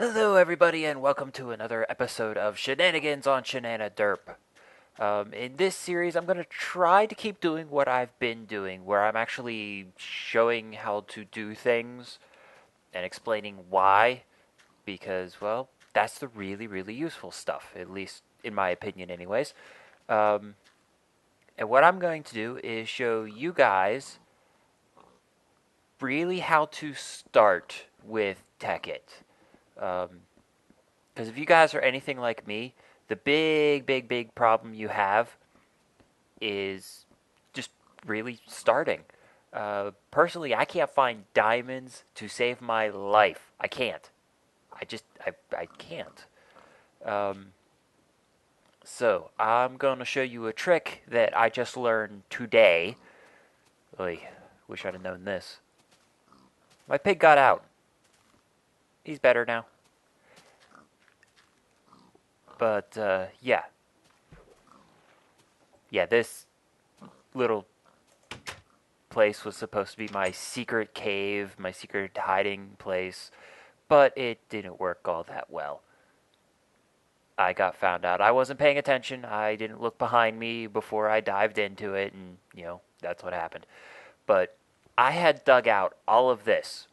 Hello, everybody, and welcome to another episode of Shenanigans on Shenaniderp. In this series, I'm going to try to keep doing what I've been doing, where I'm actually showing how to do things and explaining why, because, well, that's the really, really useful stuff, at least in my opinion, anyways. Um, and what I'm going to do is show you guys really how to start with Tekkit. Because if you guys are anything like me, the big problem you have is just really starting. Personally, I can't find diamonds to save my life. I can't. I can't. Um, so, I'm going to show you a trick that I just learned today. Oy, wish I'd have known this. My pig got out. He's better now. But, yeah. Yeah, this little place was supposed to be my secret cave, my secret hiding place, but it didn't work all that well. I got found out. I wasn't paying attention. I didn't look behind me before I dived into it, and, that's what happened. But I had dug out all of this,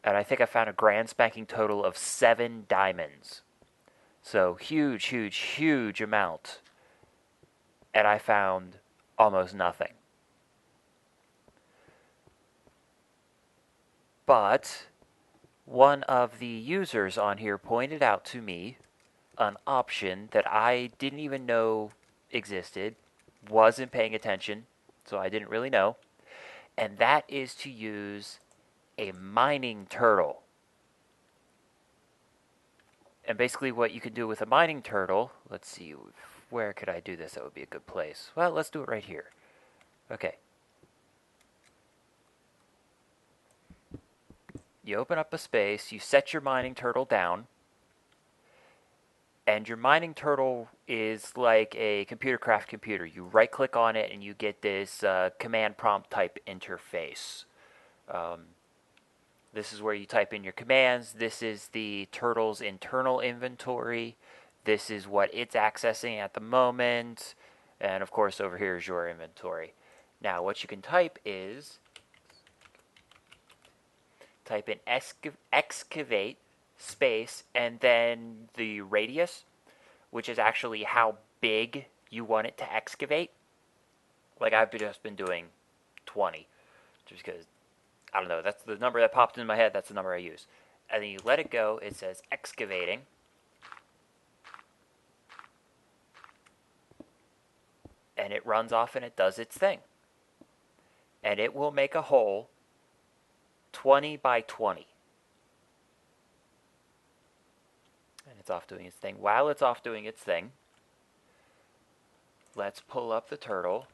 and I think I found a grand spanking total of 7 diamonds. So, huge amount. And I found almost nothing. But one of the users on here pointed out to me an option that I didn't even know existed, wasn't paying attention, so I didn't really know, and that is to use a mining turtle. And basically what you can do with a mining turtle, let's see, where could I do this that would be a good place? Well, let's do it right here. Okay. You open up a space, you set your mining turtle down, and your mining turtle is like a computer craft computer. You right click on it and you get this command prompt type interface. This is where you type in your commands. This is the turtle's internal inventory. This is what it's accessing at the moment. And of course, over here is your inventory. Now, what you can type is type in excavate space and then the radius, which is actually how big you want it to excavate. Like I've just been doing 20, just because I don't know. That's the number that popped in my head. That's the number I use. And then you let it go. It says excavating. And it runs off and it does its thing. And it will make a hole 20 by 20. And it's off doing its thing. While it's off doing its thing, let's pull up the turtle.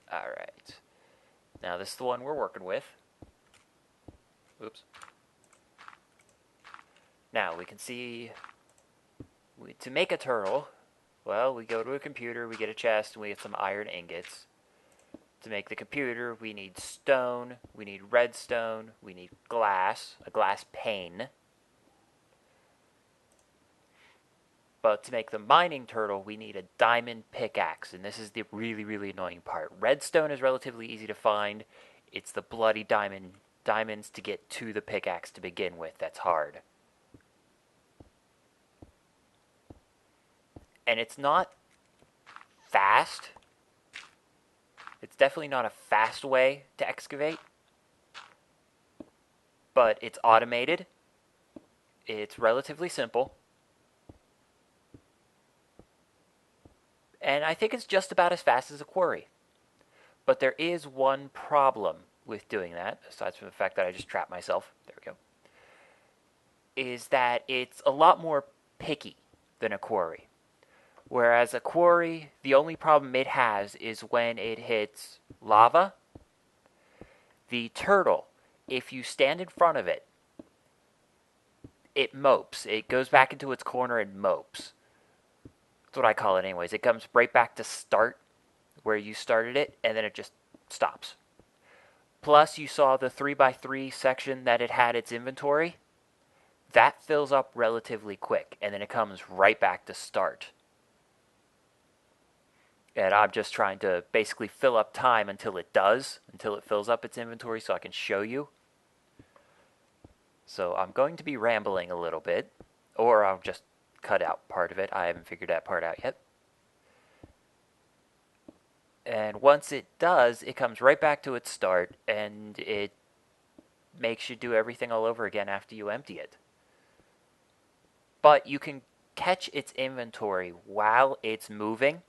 Alright. Now this is the one we're working with. Oops. Now we can see, to make a turtle, well, we go to a computer, we get a chest, and we get some iron ingots. To make the computer, we need stone, we need redstone, we need glass, a glass pane. But to make the mining turtle, we need a diamond pickaxe, and this is the really annoying part. Redstone is relatively easy to find. It's the bloody diamonds to get to the pickaxe to begin with that's hard. And it's not fast. It's definitely not a fast way to excavate, but it's automated. It's relatively simple. And I think it's just about as fast as a quarry. But there is one problem with doing that, aside from the fact that I just trapped myself. There we go. Is that it's a lot more picky than a quarry. Whereas a quarry, the only problem it has is when it hits lava. The turtle, if you stand in front of it, it mopes. It goes back into its corner and mopes. That's what I call it anyways. It comes right back to start where you started it, and then it just stops. Plus, you saw the 3x3 section that it had its inventory. That fills up relatively quick, and then it comes right back to start. And I'm just trying to basically fill up time until it fills up its inventory so I can show you. So I'm going to be rambling a little bit, or I'll just cut out part of it. I haven't figured that part out yet. And once it does, it comes right back to its start, and it makes you do everything all over again after you empty it. But you can catch its inventory while it's moving.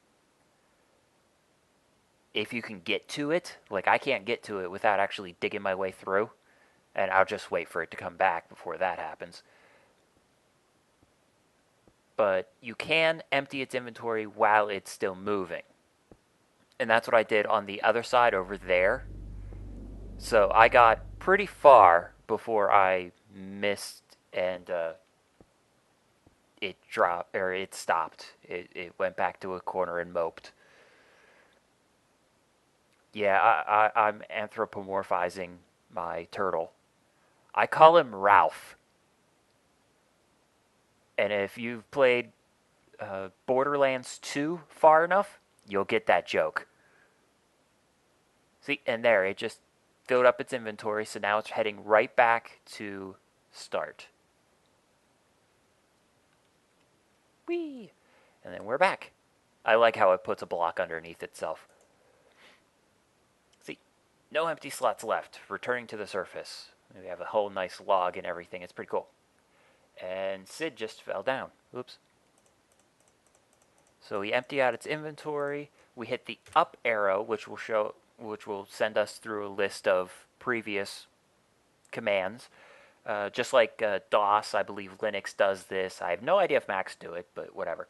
If you can get to it, like I can't get to it without actually digging my way through, and I'll just wait for it to come back before that happens. But you can empty its inventory while it's still moving. And that's what I did on the other side over there. So I got pretty far before I missed and it dropped, or it stopped. It went back to a corner and moped. Yeah, I'm anthropomorphizing my turtle. I call him Ralph. And if you've played Borderlands 2 far enough, you'll get that joke. See, and there, it just filled up its inventory, so now it's heading right back to start. Whee! And then we're back. I like how it puts a block underneath itself. See, no empty slots left. Returning to the surface. We have a whole nice log and everything. It's pretty cool. And Sid just fell down. Oops. So we empty out its inventory. We hit the up arrow, which will send us through a list of previous commands. Just like DOS, I believe Linux does this. I have no idea if Macs do it, but whatever.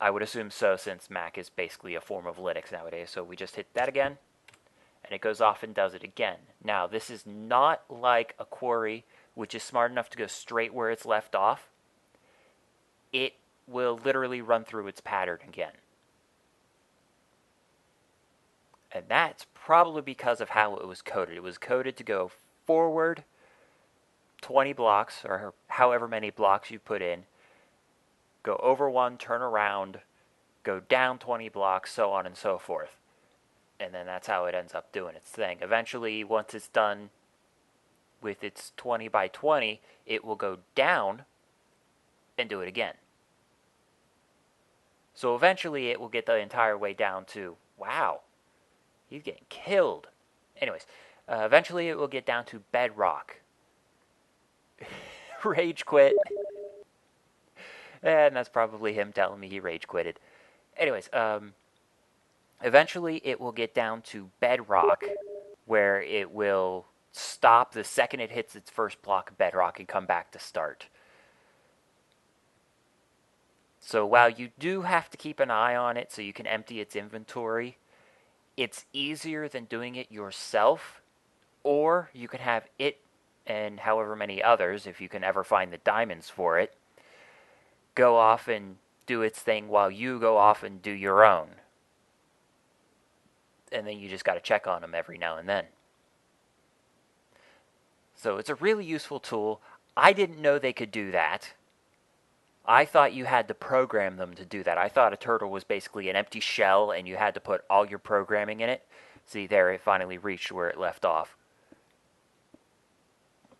I would assume so, since Mac is basically a form of Linux nowadays. So we just hit that again, and it goes off and does it again. Now, this is not like a query, which is smart enough to go straight where it's left off. It will literally run through its pattern again. And that's probably because of how it was coded. It was coded to go forward 20 blocks, or however many blocks you put in, go over one, turn around, go down 20 blocks, so on and so forth. And then that's how it ends up doing its thing. Eventually, once it's done with its 20 by 20, it will go down and do it again. So eventually it will get the entire way down to, wow, he's getting killed. Anyways, eventually it will get down to bedrock. Rage quit. And that's probably him telling me he rage quitted. Anyways, eventually it will get down to bedrock, where it will stop the second it hits its first block of bedrock and come back to start. So while you do have to keep an eye on it so you can empty its inventory, it's easier than doing it yourself, or you can have it and however many others, if you can ever find the diamonds for it, go off and do its thing while you go off and do your own. And then you just got to check on them every now and then. So it's a really useful tool. I didn't know they could do that. I thought you had to program them to do that. I thought a turtle was basically an empty shell and you had to put all your programming in it. See, there, it finally reached where it left off.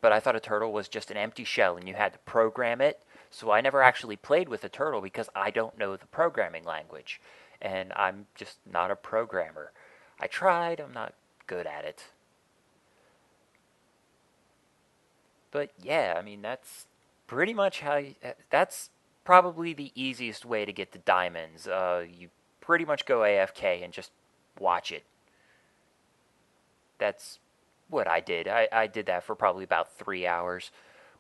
But I thought a turtle was just an empty shell and you had to program it. So I never actually played with a turtle because I don't know the programming language. And I'm just not a programmer. I tried, I'm not good at it. But yeah, I mean, that's pretty much how that's probably the easiest way to get the diamonds. You pretty much go AFK and just watch it. That's what I did. I did that for probably about 3 hours.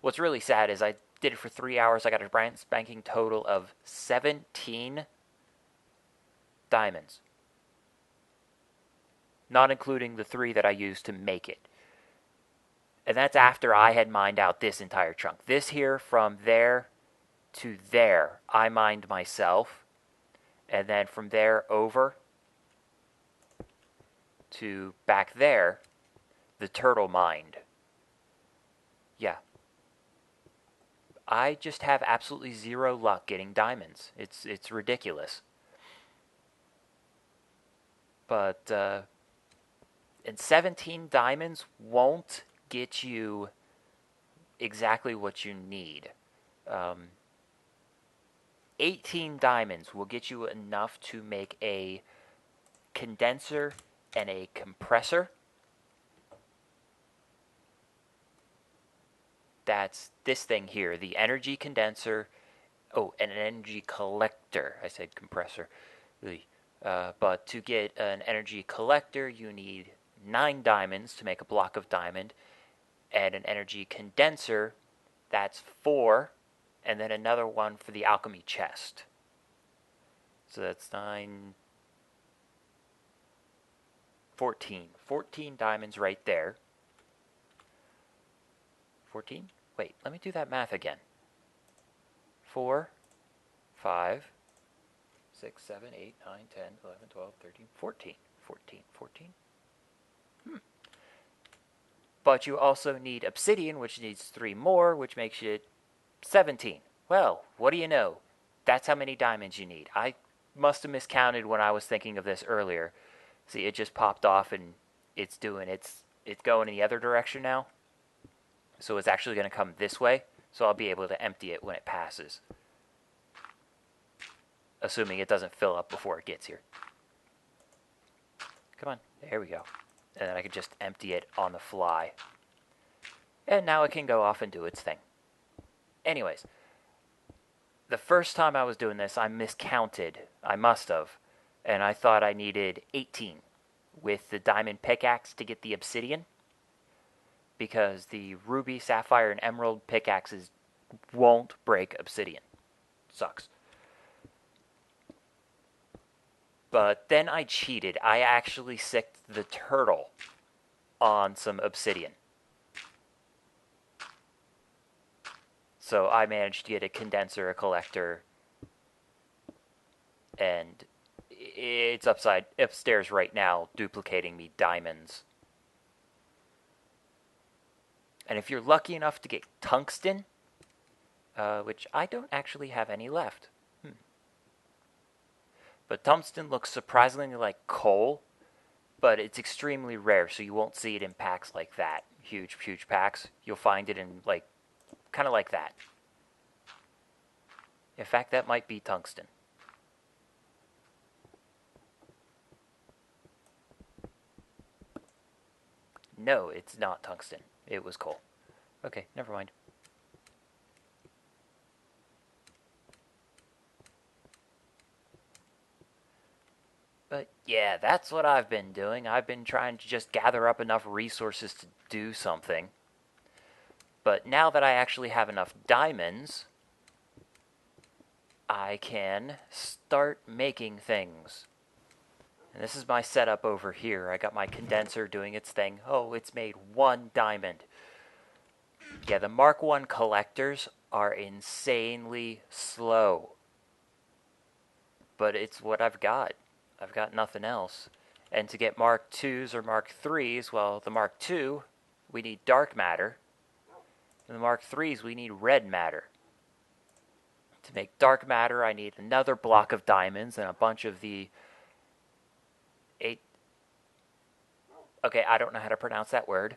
What's really sad is I did it for 3 hours. I got a brand spanking total of 17 diamonds. Not including the 3 that I used to make it. And that's after I had mined out this entire chunk. This here, from there to there, I mined myself. And then from there over to back there, the turtle mind. Yeah. I just have absolutely zero luck getting diamonds. It's ridiculous. But and 17 diamonds won't get you exactly what you need. Um, 18 diamonds will get you enough to make a condenser and a compressor. That's this thing here, the energy condenser. Oh, and an energy collector. I said compressor. But to get an energy collector, you need 9 diamonds to make a block of diamond. And an energy condenser, that's 4. And then another one for the alchemy chest. So that's 9, 14. 14 diamonds right there. 14? Wait, let me do that math again. 4, 5, 6, 7, 8, 9, 10, 11, 12, 13, 14. 14, 14. But you also need obsidian, which needs 3 more, which makes it 17. Well, what do you know? That's how many diamonds you need. I must have miscounted when I was thinking of this earlier. See, it just popped off and it's going in the other direction now. So it's actually going to come this way. So I'll be able to empty it when it passes. Assuming it doesn't fill up before it gets here. Come on, there we go. And then I can just empty it on the fly. And now it can go off and do its thing. Anyways, the first time I was doing this, I miscounted. I must have. And I thought I needed 18 with the diamond pickaxe to get the obsidian. Because the ruby, sapphire, and emerald pickaxes won't break obsidian. Sucks. But then I cheated. I actually sicked the turtle on some obsidian. So I managed to get a condenser, a collector, and it's upstairs right now, duplicating me diamonds. And if you're lucky enough to get tungsten, which I don't actually have any left. But tungsten looks surprisingly like coal, but it's extremely rare, so you won't see it in packs like that. Huge, huge packs. You'll find it in, like, kind of like that. In fact, that might be tungsten. No, it's not tungsten. It was coal. Okay, never mind. But yeah, that's what I've been doing. I've been trying to just gather up enough resources to do something. But now that I actually have enough diamonds, I can start making things. And this is my setup over here. I got my condenser doing its thing. Oh, it's made 1 diamond. Yeah, the Mark 1 collectors are insanely slow. But it's what I've got. I've got nothing else. And to get Mark 2s or Mark 3s, well, the Mark 2, we need dark matter. And the Mark 3s, we need red matter. To make dark matter, I need another block of diamonds and a bunch of the 8... Okay, I don't know how to pronounce that word.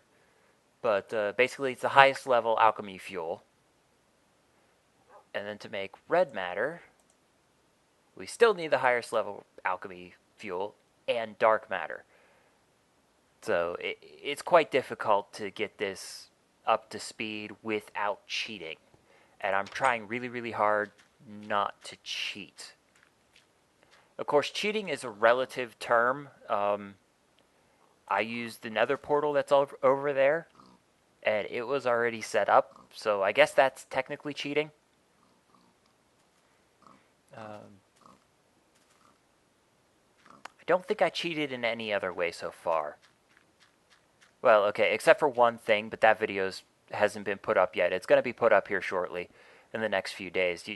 But basically, it's the highest level alchemy fuel. And then to make red matter, we still need the highest level alchemy fuel and dark matter. So it's quite difficult to get this up to speed without cheating. And I'm trying really, really hard not to cheat. Of course, cheating is a relative term. I used the nether portal that's over there, and it was already set up. So I guess that's technically cheating. I don't think I cheated in any other way so far. Well, okay, except for one thing, but that video hasn't been put up yet. It's going to be put up here shortly in the next few days.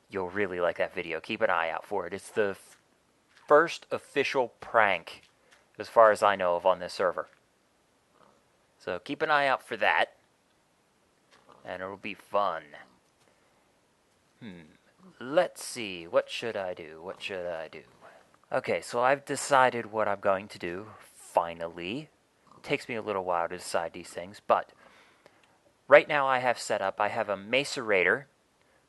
You'll really like that video. Keep an eye out for it. It's the first official prank, as far as I know of, on this server. So keep an eye out for that. And it'll be fun. Let's see. What should I do? What should I do? Okay, so I've decided what I'm going to do, finally. It takes me a little while to decide these things, but right now I have set up, I have a macerator,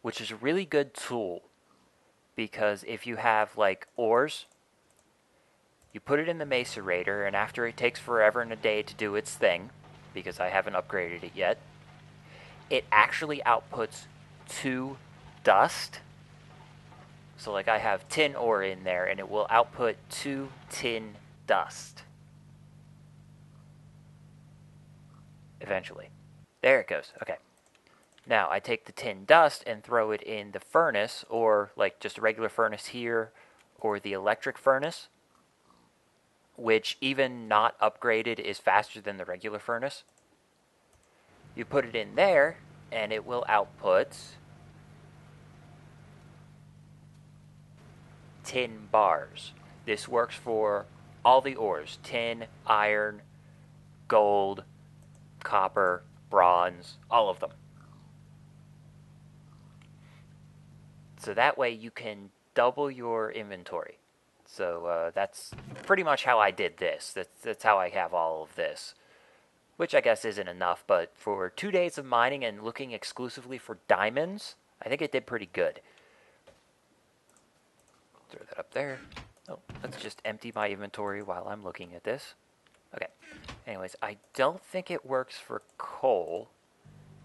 which is a really good tool, because if you have, like, ores, you put it in the macerator, and after it takes forever and a day to do its thing, because I haven't upgraded it yet, it actually outputs 2 dust. So, like, I have tin ore in there, and it will output 2 tin dust. Eventually. There it goes. Okay. Now, I take the tin dust and throw it in the furnace, or, like, just a regular furnace here, or the electric furnace, which, even not upgraded, is faster than the regular furnace. You put it in there, and it will output tin bars. This works for all the ores: tin, iron, gold, copper, bronze, all of them. So that way you can double your inventory. So that's pretty much how I did this. That's how I have all of this. Which I guess isn't enough, but for 2 days of mining and looking exclusively for diamonds, I think it did pretty good. Throw that up there. Oh, let's just empty my inventory while I'm looking at this. Okay. Anyways, I don't think it works for coal.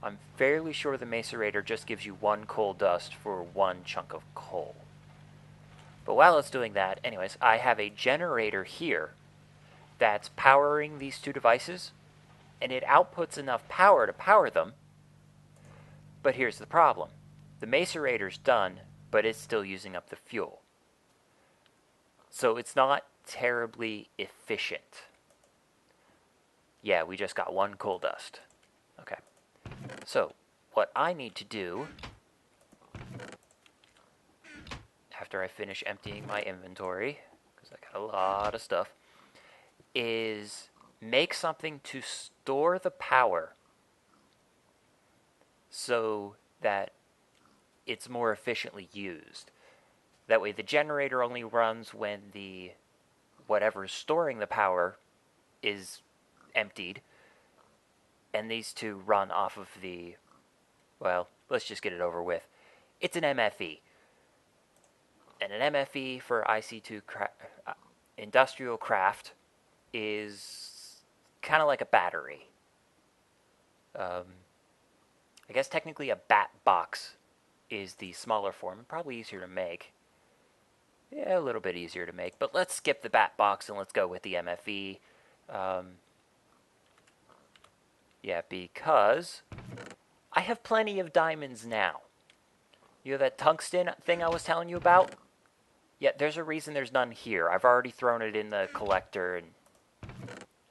I'm fairly sure the macerator just gives you 1 coal dust for 1 chunk of coal. But while it's doing that, anyways, I have a generator here that's powering these 2 devices, and it outputs enough power to power them. But here's the problem. The macerator's done, but it's still using up the fuel. So it's not terribly efficient. Yeah, we just got 1 coal dust. Okay. So, what I need to do, after I finish emptying my inventory, because I got a lot of stuff, is make something to store the power so that it's more efficiently used. That way the generator only runs when the whatever's storing the power is emptied, and these 2 run off of the, well, let's just get it over with. It's an MFE. And an MFE for IC2 industrial craft is kind of like a battery. I guess technically a bat box is the smaller form, probably easier to make. Yeah, a little bit easier to make, but let's skip the bat box and let's go with the MFE. Yeah, because I have plenty of diamonds now. You know that tungsten thing I was telling you about? Yeah, there's a reason there's none here. I've already thrown it in the collector and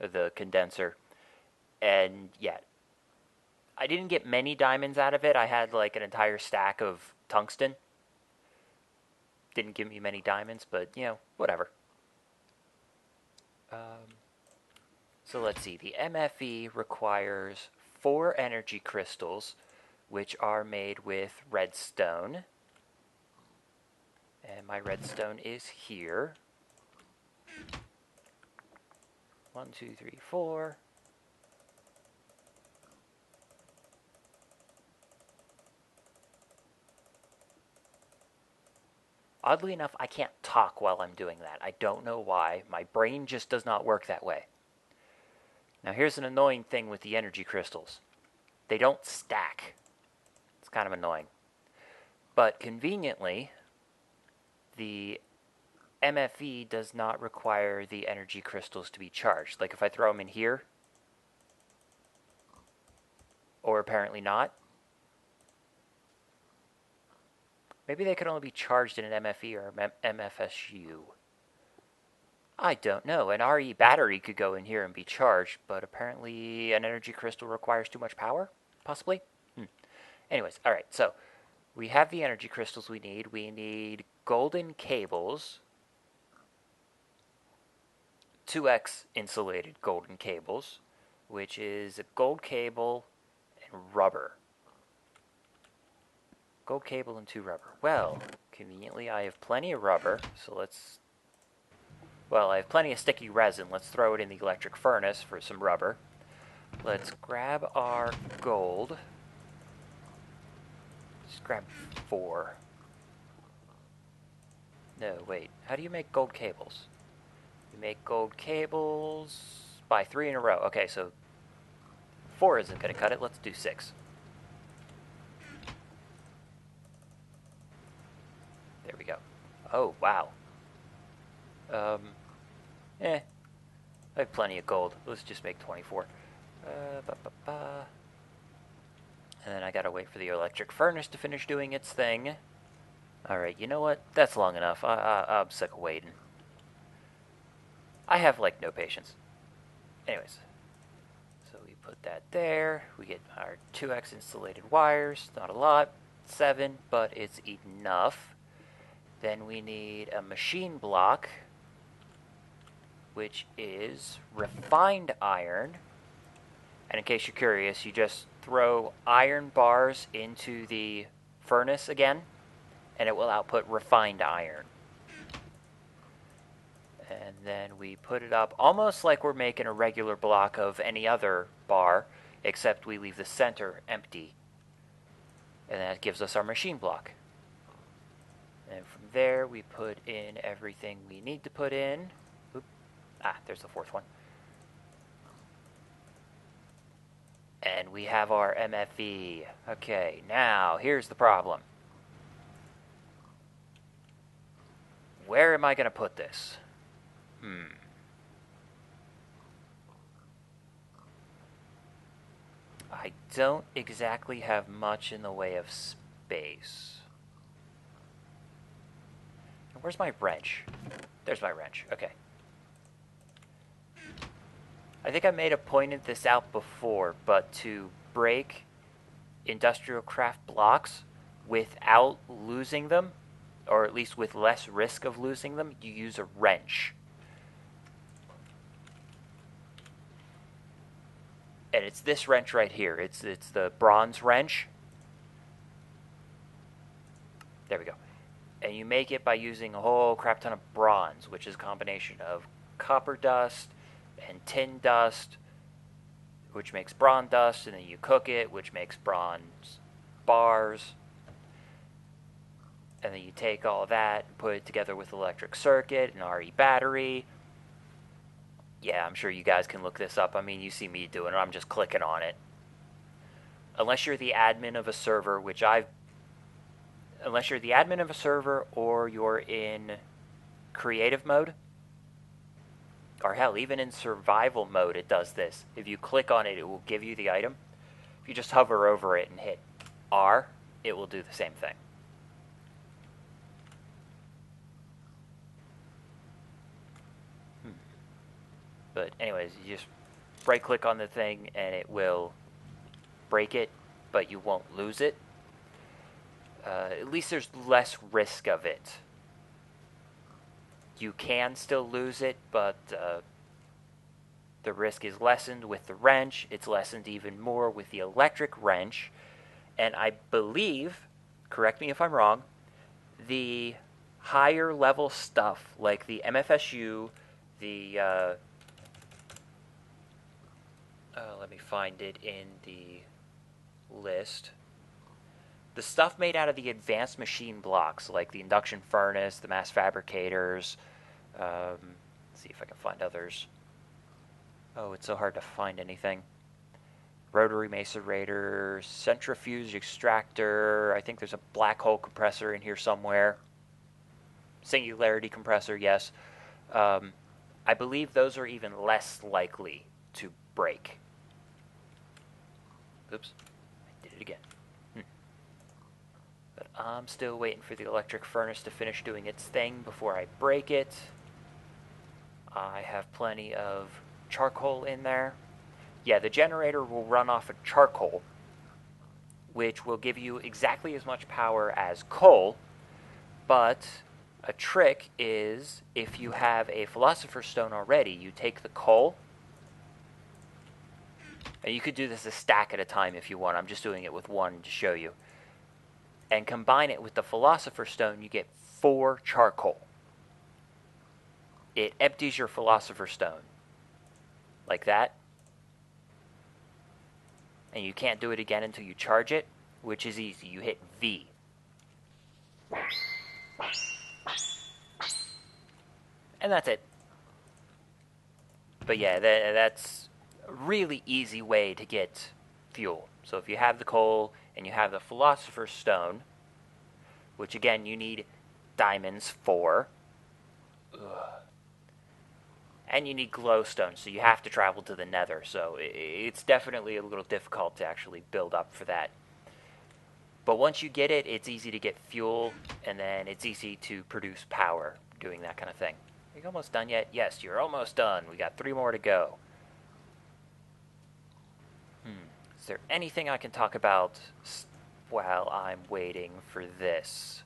the condenser. And yeah, I didn't get many diamonds out of it. I had like an entire stack of tungsten. Didn't give me many diamonds, but, you know, whatever. So let's see. The MFE requires 4 energy crystals, which are made with redstone. And my redstone is here. 1, 2, 3, 4. Oddly enough, I can't talk while I'm doing that. I don't know why. My brain just does not work that way. Now here's an annoying thing with the energy crystals. They don't stack. It's kind of annoying. But conveniently, the MFE does not require the energy crystals to be charged. Like if I throw them in here, or apparently not. Maybe they could only be charged in an MFE or MFSU. I don't know. An RE battery could go in here and be charged, but apparently an energy crystal requires too much power? Possibly? Anyways, alright, so we have the energy crystals we need. We need golden cables, 2x insulated golden cables, which is a gold cable and rubber. Gold cable and 2 rubber. Well, conveniently, I have plenty of rubber, so let's... Well, I have plenty of sticky resin. Let's throw it in the electric furnace for some rubber. Let's grab our gold. Just grab 4. No, wait. How do you make gold cables? You make gold cables by 3 in a row. Okay, so 4 isn't going to cut it. Let's do 6. There we go. Oh, wow. I have plenty of gold. Let's just make 24. And then I gotta wait for the electric furnace to finish doing its thing. Alright, you know what? That's long enough. I'm sick of waiting. I have, like, no patience. Anyways. So we put that there. We get our 2x insulated wires. Not a lot. 7, but it's enough. Then we need a machine block, which is refined iron. And in case you're curious, you just throw iron bars into the furnace again, and it will output refined iron. And then we put it up almost like we're making a regular block of any other bar, except we leave the center empty. And that gives us our machine block. And from there, we put in everything we need to put in. Oop. Ah, there's the 4th one. And we have our MFE. Okay, now, here's the problem. Where am I going to put this? I don't exactly have much in the way of space. Where's my wrench? There's my wrench. Okay. I think I made a pointed this out before, but to break industrial craft blocks without losing them, or at least with less risk of losing them, you use a wrench. And it's this wrench right here. It's the bronze wrench. There we go. And you make it by using a whole crap ton of bronze, which is a combination of copper dust and tin dust, which makes bronze dust, and then you cook it, which makes bronze bars. And then you take all that and put it together with electric circuit and RE battery. Yeah, I'm sure you guys can look this up. I mean, you see me doing it. I'm just clicking on it. Unless you're the admin of a server, unless you're the admin of a server or you're in creative mode, or hell, even in survival mode it does this. If you click on it, it will give you the item. If you just hover over it and hit R, it will do the same thing. But anyways, you just right click on the thing and it will break it, but you won't lose it. At least there's less risk of it. You can still lose it, but the risk is lessened with the wrench. It's lessened even more with the electric wrench. And I believe, correct me if I'm wrong, the higher level stuff, like the MFSU, the... let me find it in the list. The stuff made out of the advanced machine blocks, like the induction furnace, the mass fabricators. Let's see if I can find others. Oh, it's so hard to find anything. Rotary macerator, centrifuge extractor. I think there's a black hole compressor in here somewhere. Singularity compressor, yes. I believe those are even less likely to break. Oops, I did it again. But I'm still waiting for the electric furnace to finish doing its thing before I break it. I have plenty of charcoal in there. Yeah, the generator will run off of charcoal, which will give you exactly as much power as coal, but a trick is if you have a philosopher's stone already, you take the coal And you could do this a stack at a time if you want. I'm just doing it with one to show you. And combine it with the Philosopher's Stone, you get 4 charcoal. It empties your Philosopher's Stone. Like that. And you can't do it again until you charge it, which is easy. You hit V. And that's it. But yeah, that's a really easy way to get fuel. So if you have the coal and you have the Philosopher's Stone, which again you need diamonds for, and you need glowstone, so you have to travel to the nether. So it's definitely a little difficult to actually build up for that. But once you get it, it's easy to get fuel, and then it's easy to produce power doing that kind of thing. Are you almost done yet? Yes, you're almost done. We got 3 more to go. Is there anything I can talk about while I'm waiting for this?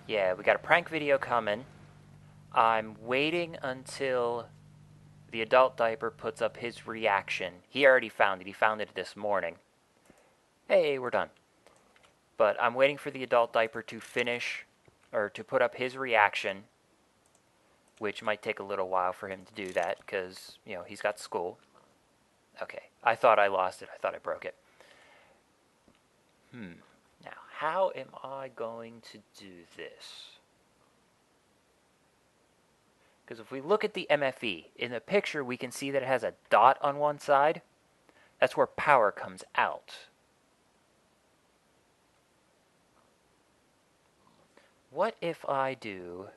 Yeah, we got a prank video coming. I'm waiting until the adult diaper puts up his reaction. He already found it. He found it this morning. Hey, we're done. But I'm waiting for the adult diaper to finish, or to put up his reaction, which might take a little while for him to do that, because, you know, he's got school. Okay, I thought I lost it. I thought I broke it. Now, how am I going to do this? Because if we look at the MFE, in the picture we can see that it has a dot on one side. That's where power comes out. What if I do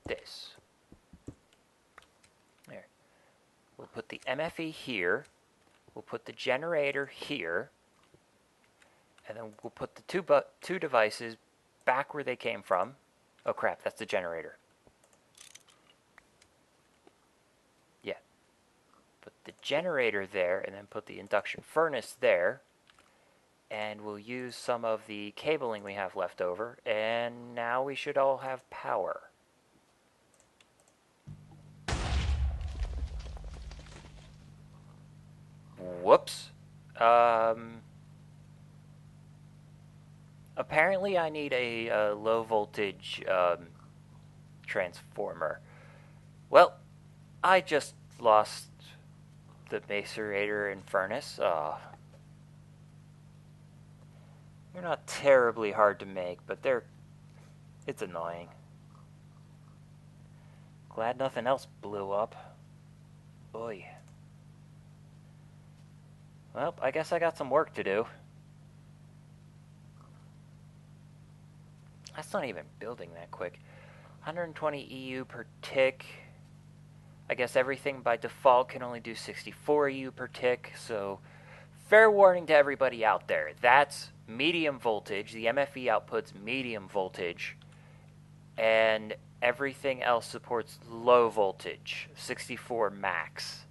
this? There. We'll put the MFE here. We'll put the generator here. And then we'll put the two devices back where they came from. Oh crap, that's the generator. Yeah. Put the generator there, and then put the induction furnace there. And we'll use some of the cabling we have left over, and now we should all have power. Whoops. Apparently I need a low voltage transformer. Well, I just lost the macerator and furnace. They're not terribly hard to make, but it's annoying. Glad nothing else blew up. Boy. Well, I guess I got some work to do. That's not even building that quick. 120 EU per tick. I guess everything by default can only do 64 EU per tick, so fair warning to everybody out there. That's medium voltage. The MFE outputs medium voltage, and everything else supports low voltage, 64 max,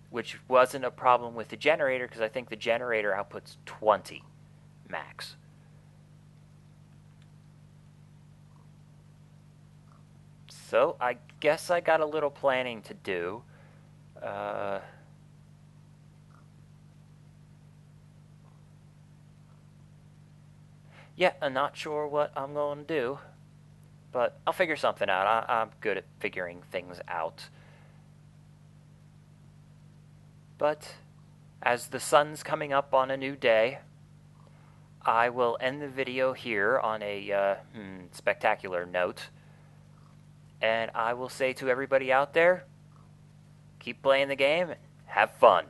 which wasn't a problem with the generator, because I think the generator outputs 20 max. So I guess I got a little planning to do. Yeah, I'm not sure what I'm going to do, but I'll figure something out. I'm good at figuring things out. But as the sun's coming up on a new day, I will end the video here on a spectacular note. And I will say to everybody out there, keep playing the game and have fun.